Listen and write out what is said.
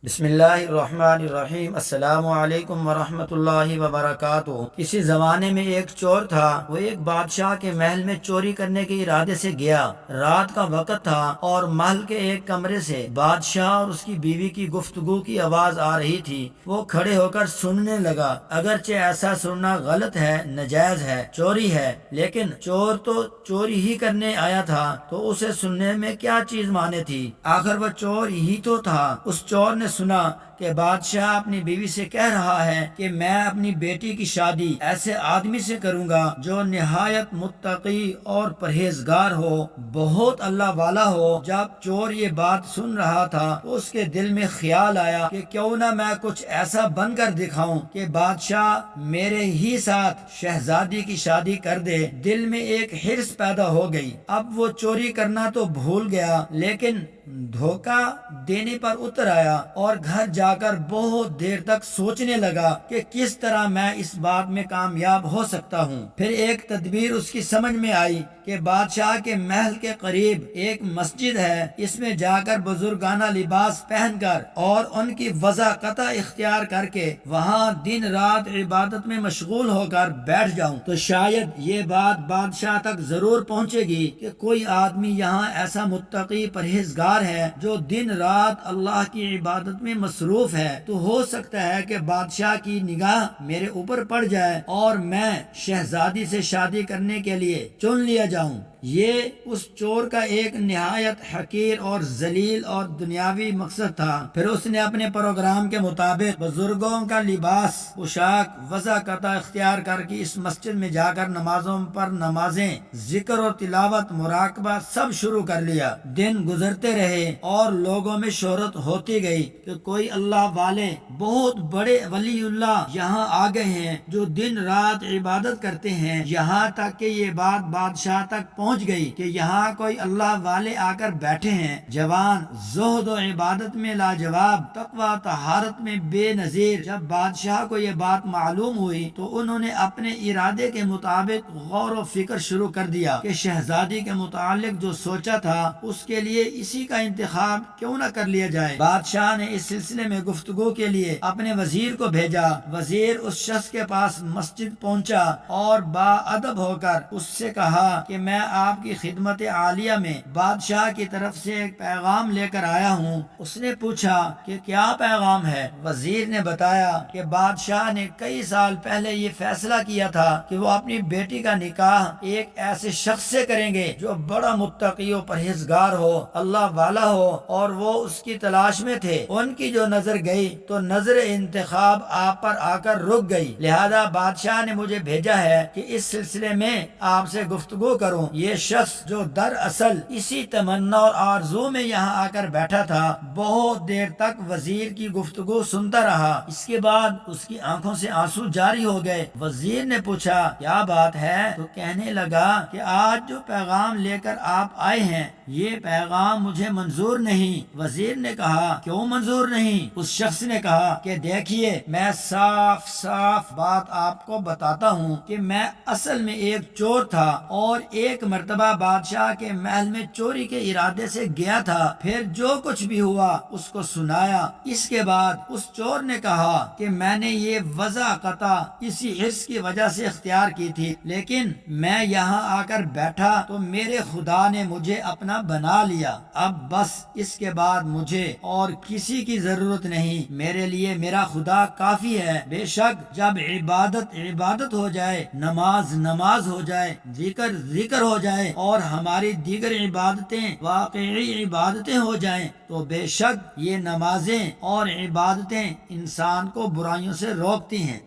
بسم اللہ الرحمن الرحیم۔ السلام علیکم ورحمۃ اللہ وبرکاتہ۔ کسی زمانے میں ایک چور تھا۔ وہ ایک بادشاہ کے محل میں چوری کرنے کے ارادے سے گیا۔ رات کا وقت تھا اور محل کے ایک کمرے سے بادشاہ اور اس کی بیوی کی گفتگو کی آواز آ رہی تھی۔ وہ کھڑے ہو کر سننے لگا۔ اگرچہ ایسا سننا غلط ہے، ناجائز ہے، چوری ہے، لیکن چور تو چوری ہی کرنے آیا تھا، تو اسے سننے میں کیا چیز مانے تھی؟ آخر وہ چور ہی تو تھا۔ اس چور نے سنا کہ بادشاہ اپنی بیوی سے کہہ رہا ہے کہ میں اپنی بیٹی کی شادی ایسے آدمی سے کروں گا جو نہایت متقی اور پرہیزگار ہو، بہت اللہ والا ہو۔ جب چور یہ بات سن رہا تھا تو اس کے دل میں خیال آیا کہ کیوں نہ میں کچھ ایسا بن کر دکھاؤں کہ بادشاہ میرے ہی ساتھ شہزادی کی شادی کر دے۔ دل میں ایک حرص پیدا ہو گئی۔ اب وہ چوری کرنا تو بھول گیا، لیکن دھوکہ دینے پر اتر آیا اور گھر جا کر بہت دیر تک سوچنے لگا کہ کس طرح میں اس بات میں کامیاب ہو سکتا ہوں۔ پھر ایک تدبیر اس کی سمجھ میں آئی کہ بادشاہ کے محل کے قریب ایک مسجد ہے، اس میں جا کر بزرگانہ لباس پہن کر اور ان کی وضاقتہ اختیار کر کے وہاں دن رات عبادت میں مشغول ہو کر بیٹھ جاؤں تو شاید یہ بات بادشاہ تک ضرور پہنچے گی کہ کوئی آدمی یہاں ایسا متقی پرہیزگار ہے جو دن رات اللہ کی عبادت میں مصروف ہے، تو ہو سکتا ہے کہ بادشاہ کی نگاہ میرے اوپر پڑ جائے اور میں شہزادی سے شادی کرنے کے لیے چن لیا جاؤں۔ یہ اس چور کا ایک نہایت حقیر اور ذلیل اور دنیاوی مقصد تھا۔ پھر اس نے اپنے پروگرام کے مطابق بزرگوں کا لباس پوشاک وضاقتہ اختیار کر کے اس مسجد میں جا کر نمازوں پر نمازیں، ذکر و تلاوت، مراقبہ سب شروع کر لیا۔ دن گزرتے رہے اور لوگوں میں شہرت ہوتی گئی کہ کوئی اللہ والے بہت بڑے ولی اللہ یہاں آ گئے ہیں جو دن رات عبادت کرتے ہیں۔ یہاں تک کہ یہ بات بادشاہ تک پہنچ گئی کہ یہاں کوئی اللہ والے آ کر بیٹھے ہیں، جوان، زہد و عبادت میں لاجواب، تقوی طہارت میں بے نظیر۔ جب بادشاہ کو یہ بات معلوم ہوئی تو انہوں نے اپنے ارادے کے مطابق غور و فکر شروع کر دیا کہ شہزادی کے متعلق جو سوچا تھا اس کے لیے اسی کا انتخاب کیوں نہ کر لیا جائے۔ بادشاہ نے اس سلسلے میں گفتگو کے لیے اپنے وزیر کو بھیجا۔ وزیر اس شخص کے پاس مسجد پہنچا اور با ادب ہو کر اس سے کہا کہ میں آپ کی خدمت عالیہ میں بادشاہ کی طرف سے ایک پیغام لے کر آیا ہوں۔ اس نے پوچھا کہ کیا پیغام ہے؟ وزیر نے بتایا کہ بادشاہ نے کئی سال پہلے یہ فیصلہ کیا تھا کہ وہ اپنی بیٹی کا نکاح ایک ایسے شخص سے کریں گے جو بڑا متقی و پرہیزگار ہو، اللہ والا ہو، اور وہ اس کی تلاش میں تھے۔ ان کی جو نظر گئی تو نظر انتخاب آپ پر آ کر رک گئی، لہذا بادشاہ نے مجھے بھیجا ہے کہ اس سلسلے میں آپ سے گفتگو کروں۔ یہ شخص جو دراصل اسی تمنا اور آرزو میں یہاں آ کر بیٹھا تھا، بہت دیر تک وزیر کی گفتگو سنتا رہا۔ اس کے بعد اس کی آنکھوں سے آنسو جاری ہو گئے۔ وزیر نے پوچھا کیا بات ہے؟ تو کہنے لگا کہ آج جو پیغام لے کر آپ آئے ہیں یہ پیغام مجھے منظور نہیں۔ وزیر نے کہا کیوں منظور نہیں؟ اس شخص نے کہا کہ دیکھیے، میں صاف صاف بات آپ کو بتاتا ہوں کہ میں اصل میں ایک چور تھا اور ایک مرتبہ بادشاہ کے محل میں چوری کے ارادے سے گیا تھا۔ پھر جو کچھ بھی ہوا اس کو سنایا۔ اس کے بعد اس چور نے کہا کہ میں نے یہ وضاقتہ اسی حرص کی وجہ سے اختیار کی تھی، لیکن میں یہاں آ کر بیٹھا تو میرے خدا نے مجھے اپنا بنا لیا۔ اب بس اس کے بعد مجھے اور کسی کی ضرورت نہیں، میرے لیے میرا خدا کافی ہے۔ بے شک جب عبادت عبادت ہو جائے، نماز نماز ہو جائے، ذکر ذکر ہو جائے اور ہماری دیگر عبادتیں واقعی عبادتیں ہو جائیں تو بے شک یہ نمازیں اور عبادتیں انسان کو برائیوں سے روکتی ہیں۔